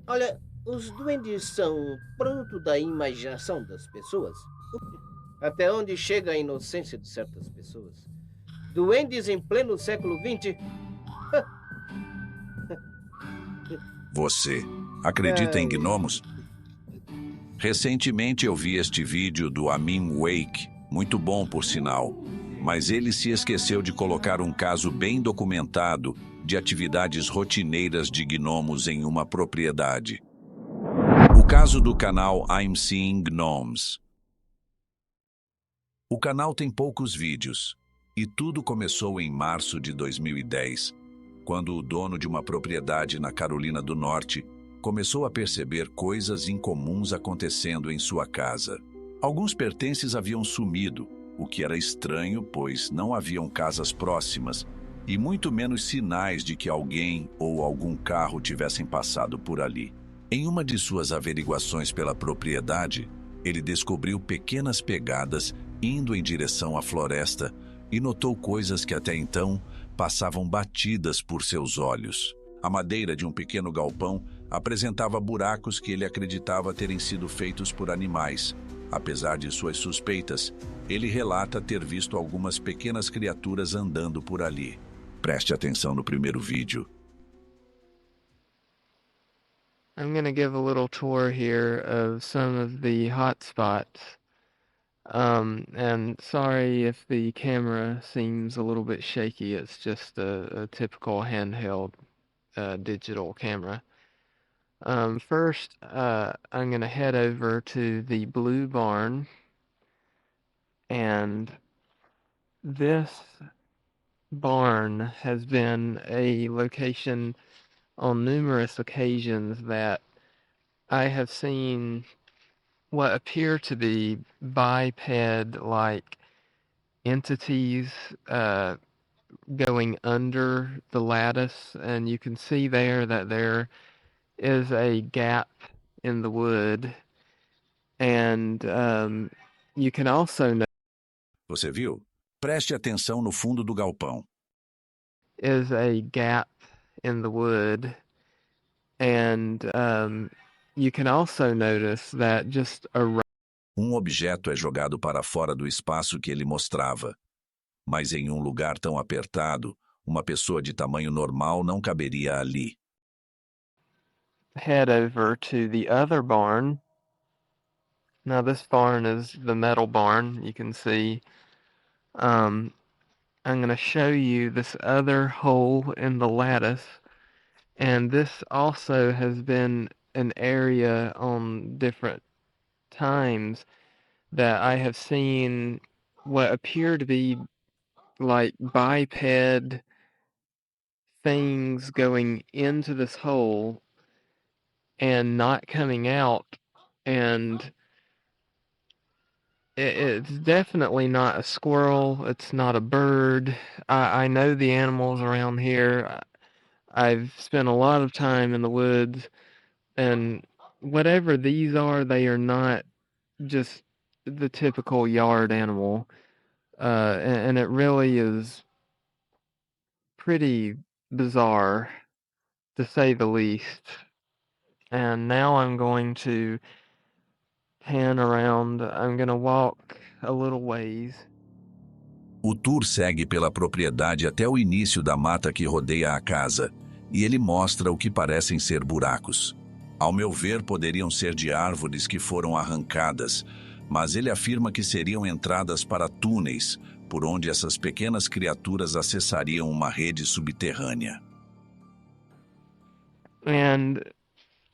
Olha, os duendes são produto da imaginação das pessoas. Até onde chega a inocência de certas pessoas. Duendes em pleno século XX? Você acredita em Ai, gnomos? Recentemente eu vi este vídeo do Amin Wake, muito bom por sinal, mas ele se esqueceu de colocar um caso bem documentado de atividades rotineiras de gnomos em uma propriedade. O caso do canal I'm Seeing Gnomes. O canal tem poucos vídeos, e tudo começou em março de 2010, quando o dono de uma propriedade na Carolina do Norte começou a perceber coisas incomuns acontecendo em sua casa. Alguns pertences haviam sumido, o que era estranho, pois não haviam casas próximas e muito menos sinais de que alguém ou algum carro tivessem passado por ali. Em uma de suas averiguações pela propriedade, ele descobriu pequenas pegadas indo em direção à floresta e notou coisas que até então passavam batidas por seus olhos. A madeira de um pequeno galpão apresentava buracos que ele acreditava terem sido feitos por animais. Apesar de suas suspeitas, ele relata ter visto algumas pequenas criaturas andando por ali. Preste atenção no primeiro vídeo. I'm going to give a little tour here of some of the hot spots. And sorry if the camera seems a little bit shaky. It's just a typical handheld digital camera. First, I'm going to head over to the blue barn. And this barn has been a location on numerous occasions that I have seen what appear to be biped-like entities going under the lattice, and you can see there that there is a gap in the wood, and you can also notice Você viu? Preste atenção no fundo do galpão. is a gap in the wood, and you can also notice that just around Objeto é jogado para fora do espaço que ele mostrava. Mas em um lugar tão apertado, uma pessoa de tamanho normal não caberia ali. head over to the other barn. Now this barn is the metal barn. You can see I'm going to show you this other hole in the lattice, and this also has been an area on different times that I have seen what appear to be like biped things going into this hole and not coming out, and it's definitely not a squirrel. It's not a bird. I know the animals around here. I've spent a lot of time in the woods, and whatever these are, they are not just the typical yard animal. And it really is pretty bizarre, to say the least. And now I'm going to pan around. I'm going to walk a little ways. O tour segue pela propriedade até o início da mata que rodeia a casa, e ele mostra o que parecem ser buracos. Ao meu ver, poderiam ser de árvores que foram arrancadas, mas ele afirma que seriam entradas para túneis, por onde essas pequenas criaturas acessariam uma rede subterrânea. And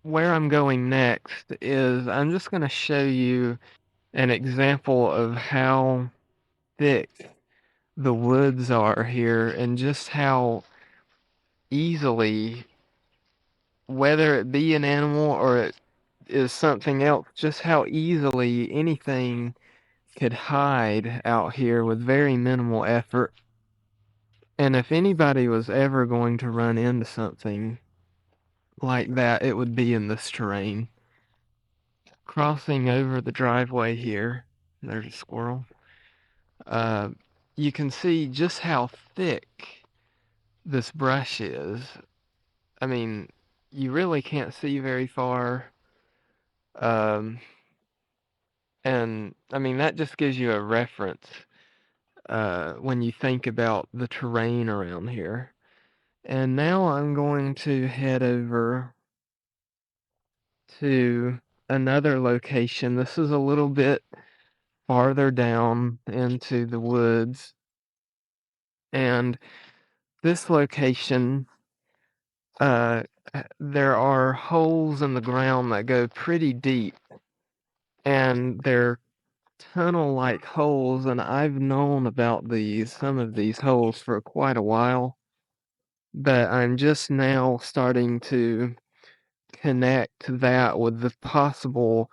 where I'm going next is I'm just going to show you an example of how thick the woods are here and just how easily, whether it be an animal or it is something else, just how easily anything could hide out here with very minimal effort. And if anybody was ever going to run into something like that, it would be in this terrain. Crossing over the driveway here, there's a squirrel. You can see just how thick this brush is. I mean, you really can't see very far. Um, and I mean, that just gives you a reference when you think about the terrain around here. And now I'm going to head over to another location. This is a little bit farther down into the woods. And this location, uh, there are holes in the ground that go pretty deep. And they're tunnel-like holes, and I've known about some of these holes for quite a while. But I'm just now starting to connect that with the possible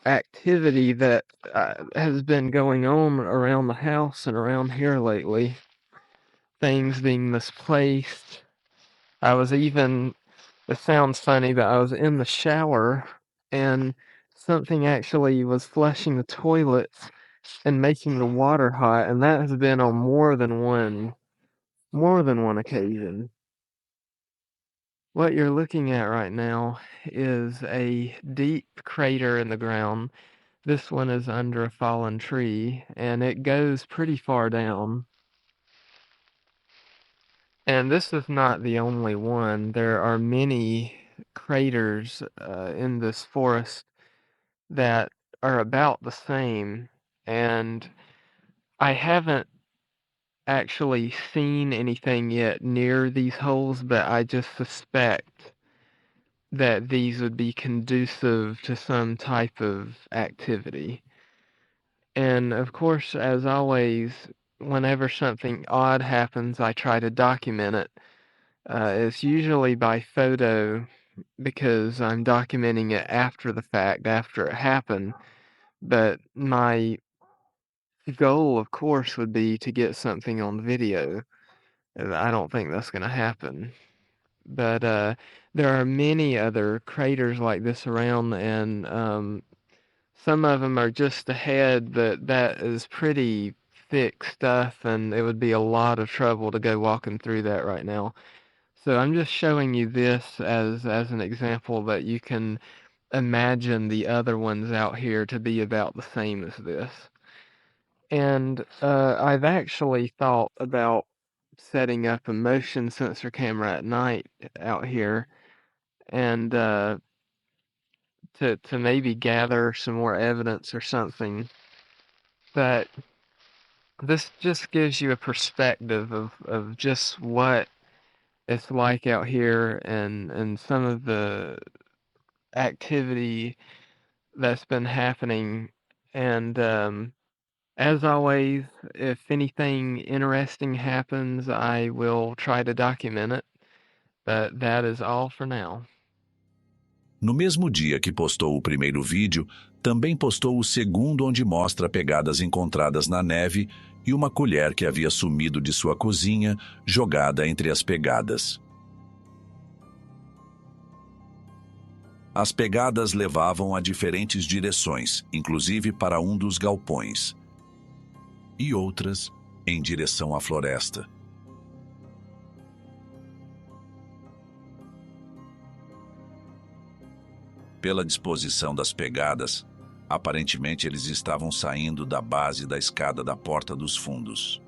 activity that has been going on around the house and around here lately. Things being misplaced. I was even, it sounds funny, but I was in the shower and something actually was flushing the toilets and making the water hot, and that has been on more than one occasion. What you're looking at right now is a deep crater in the ground. This one is under a fallen tree, and it goes pretty far down. And this is not the only one. There are many craters in this forest that are about the same, and I haven't actually seen anything yet near these holes, but I just suspect that these would be conducive to some type of activity. And of course, as always, whenever something odd happens, I try to document it. It's usually by photo because I'm documenting it after the fact, after it happened. But my goal, of course, would be to get something on video. I don't think that's going to happen. But there are many other craters like this around, and some of them are just ahead, but that is pretty thick stuff, and it would be a lot of trouble to go walking through that right now. So I'm just showing you this as an example that you can imagine the other ones out here to be about the same as this. And I've actually thought about setting up a motion sensor camera at night out here and to maybe gather some more evidence or something. But this just gives you a perspective of just what it's like out here and some of the activity that's been happening. And as always, if anything interesting happens, I will try to document it. But that is all for now. No mesmo dia que postou o primeiro vídeo, também postou o segundo, onde mostra pegadas encontradas na neve e uma colher que havia sumido de sua cozinha, jogada entre as pegadas. As pegadas levavam a diferentes direções, inclusive para um dos galpões, e outras em direção à floresta. Pela disposição das pegadas, aparentemente eles estavam saindo da base da escada da porta dos fundos.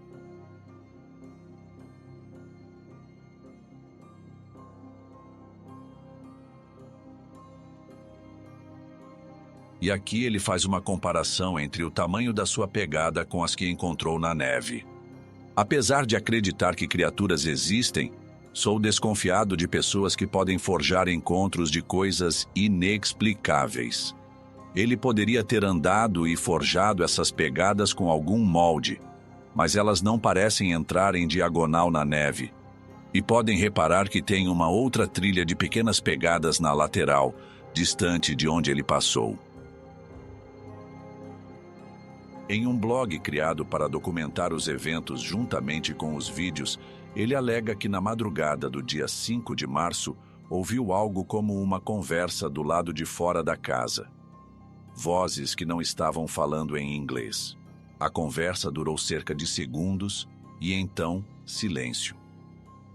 E aqui ele faz uma comparação entre o tamanho da sua pegada com as que encontrou na neve. Apesar de acreditar que criaturas existem, sou desconfiado de pessoas que podem forjar encontros de coisas inexplicáveis. Ele poderia ter andado e forjado essas pegadas com algum molde, mas elas não parecem entrar em diagonal na neve. E podem reparar que tem uma outra trilha de pequenas pegadas na lateral, distante de onde ele passou. Em um blog criado para documentar os eventos juntamente com os vídeos, ele alega que na madrugada do dia 5 de março, ouviu algo como uma conversa do lado de fora da casa. Vozes que não estavam falando em inglês. A conversa durou cerca de segundos e então silêncio.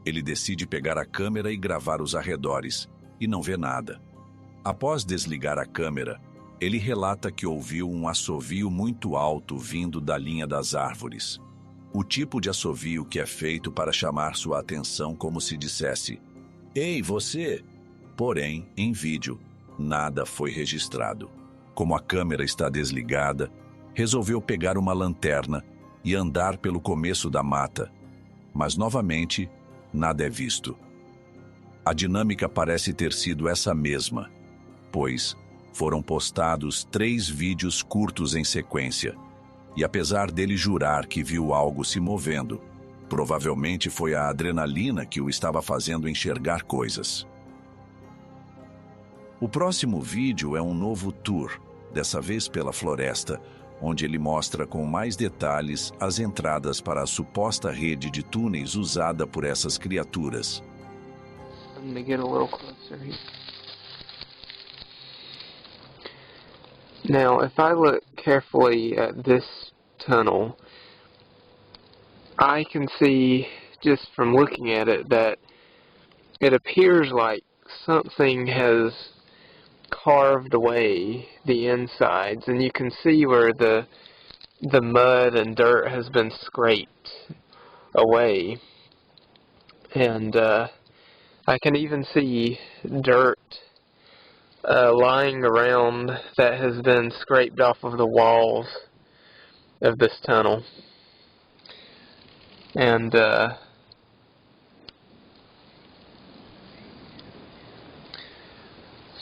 Ele decide pegar a câmera e gravar os arredores, e não vê nada. Após desligar a câmera, ele relata que ouviu um assovio muito alto vindo da linha das árvores. O tipo de assovio que é feito para chamar sua atenção, como se dissesse: "Ei, você!" Porém, em vídeo, nada foi registrado. Como a câmera está desligada, resolveu pegar uma lanterna e andar pelo começo da mata. Mas, novamente, nada é visto. A dinâmica parece ter sido essa mesma, pois foram postados 3 vídeos curtos em sequência. E apesar dele jurar que viu algo se movendo, provavelmente foi a adrenalina que o estava fazendo enxergar coisas. O próximo vídeo é um novo tour, dessa vez pela floresta, onde ele mostra com mais detalhes as entradas para a suposta rede de túneis usada por essas criaturas. I'm gonna get a little closer here. Now, if I look carefully at this tunnel, I can see, just from looking at it, that it appears like something has carved away the insides, and you can see where the mud and dirt has been scraped away. And I can even see dirt lying around that has been scraped off of the walls of this tunnel. And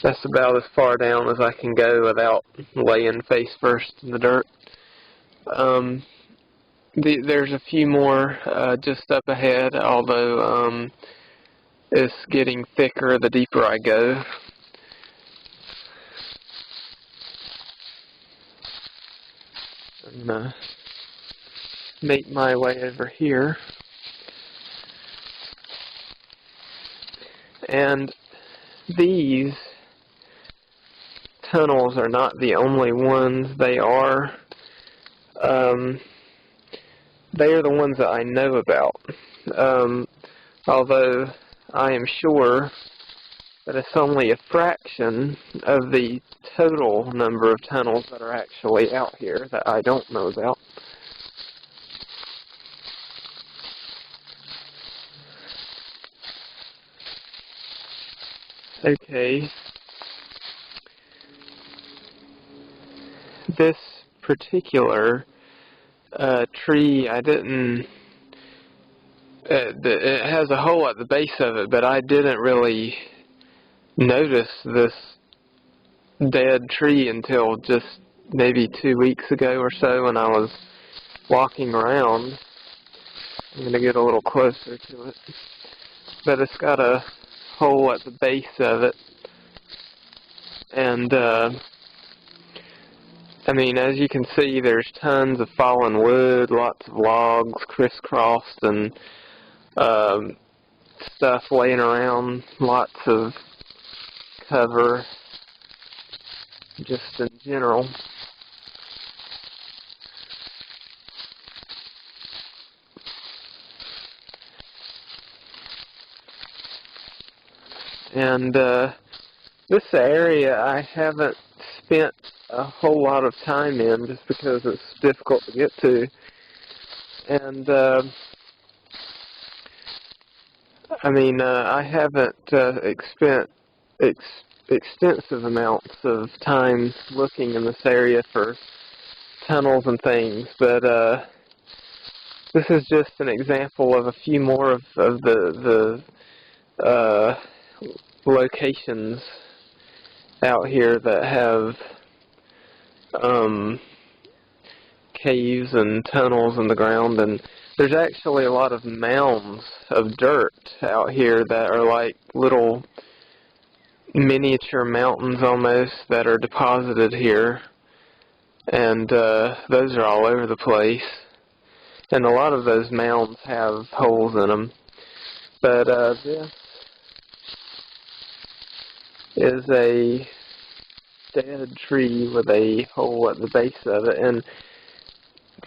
that's about as far down as I can go without laying face first in the dirt. There's a few more just up ahead, although it's getting thicker the deeper I go. I'm gonna make my way over here. And these tunnels are not the only ones. They are the ones that I know about. Although I am sure that it's only a fraction of the total number of tunnels that are actually out here that I don't know about. Okay. This particular tree, I didn't... it has a hole at the base of it, but I didn't really notice this dead tree until just maybe 2 weeks ago or so when I was walking around. I'm going to get a little closer to it. But it's got a hole at the base of it. And, I mean, as you can see, there's tons of fallen wood, lots of logs crisscrossed, and stuff laying around, lots of cover, just in general. And this area I haven't spent a whole lot of time in just because it's difficult to get to. And I mean, I haven't spent extensive amounts of time looking in this area for tunnels and things, but this is just an example of a few more of the locations out here that have caves and tunnels in the ground. And there's actually a lot of mounds of dirt out here that are like little miniature mountains almost that are deposited here, and those are all over the place, and a lot of those mounds have holes in them. But this is a dead tree with a hole at the base of it, and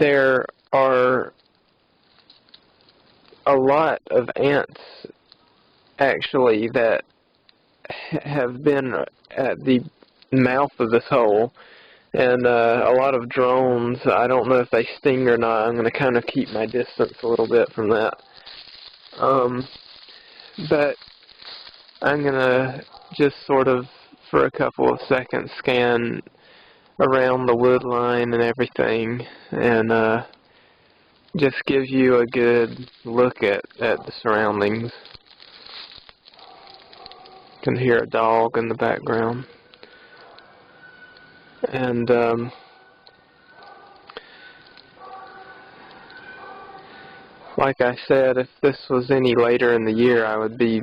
there are a lot of ants actually that have been at the mouth of this hole, and a lot of drones. I don't know if they sting or not. I'm going to kind of keep my distance a little bit from that. But I'm going to just sort of, for a couple of seconds, scan around the wood line and everything, and just give you a good look at the surroundings. You can hear a dog in the background. And like I said, if this was any later in the year, I would be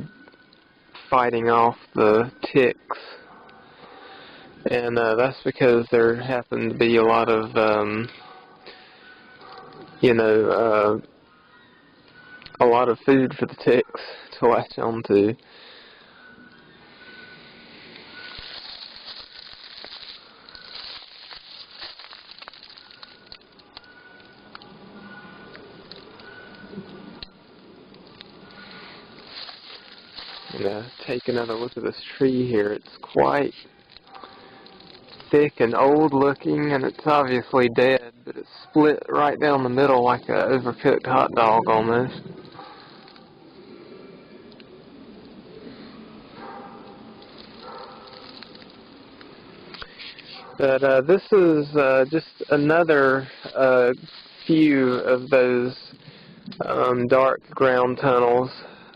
fighting off the ticks. And that's because there happen to be a lot of, a lot of food for the ticks to latch onto. Take another look at this tree here. It's quite thick and old looking, and it's obviously dead, but it's split right down the middle like an overcooked hot dog almost. But this is just another few of those dark ground tunnels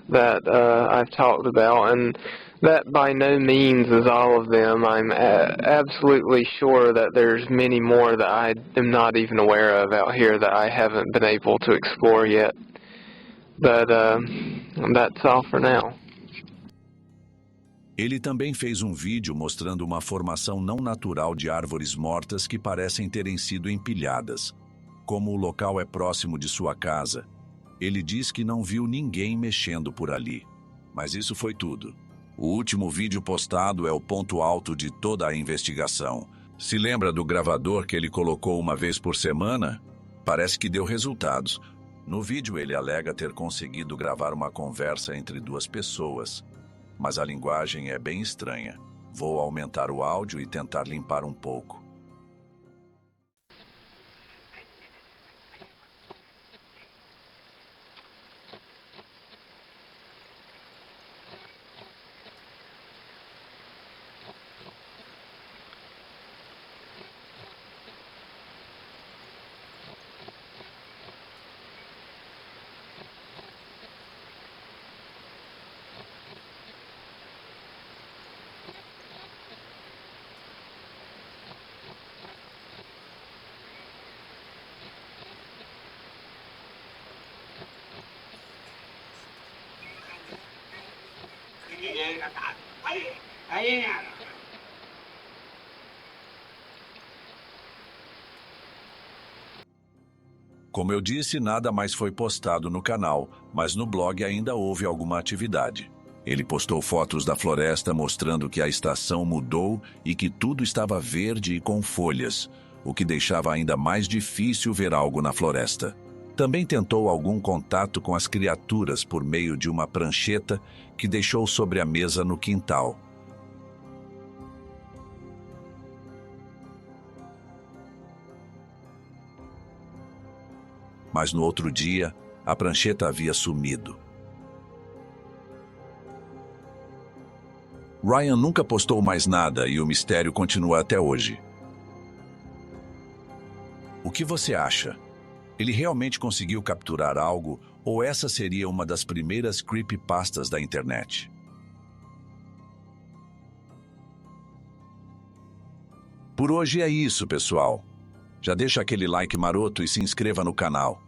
that I've talked about, and that by no means is all of them. I'm absolutely sure that there's many more that I am not even aware of out here that I haven't been able to explore yet. But that's all for now. Ele também fez um vídeo mostrando uma formação não natural de árvores mortas que parecem terem sido empilhadas. Como o local é próximo de sua casa, ele diz que não viu ninguém mexendo por ali. Mas isso foi tudo. O último vídeo postado é o ponto alto de toda a investigação. Se lembra do gravador que ele colocou uma vez por semana? Parece que deu resultados. No vídeo ele alega ter conseguido gravar uma conversa entre duas pessoas. Mas a linguagem é bem estranha. Vou aumentar o áudio e tentar limpar um pouco. Como eu disse, nada mais foi postado no canal, mas no blog ainda houve alguma atividade. Ele postou fotos da floresta mostrando que a estação mudou e que tudo estava verde e com folhas, o que deixava ainda mais difícil ver algo na floresta. Também tentou algum contato com as criaturas por meio de uma prancheta que deixou sobre a mesa no quintal. Mas no outro dia, a prancheta havia sumido. Ryan nunca postou mais nada e o mistério continua até hoje. O que você acha? Ele realmente conseguiu capturar algo, ou essa seria uma das primeiras creepypastas da internet? Por hoje é isso, pessoal. Já deixa aquele like maroto e se inscreva no canal.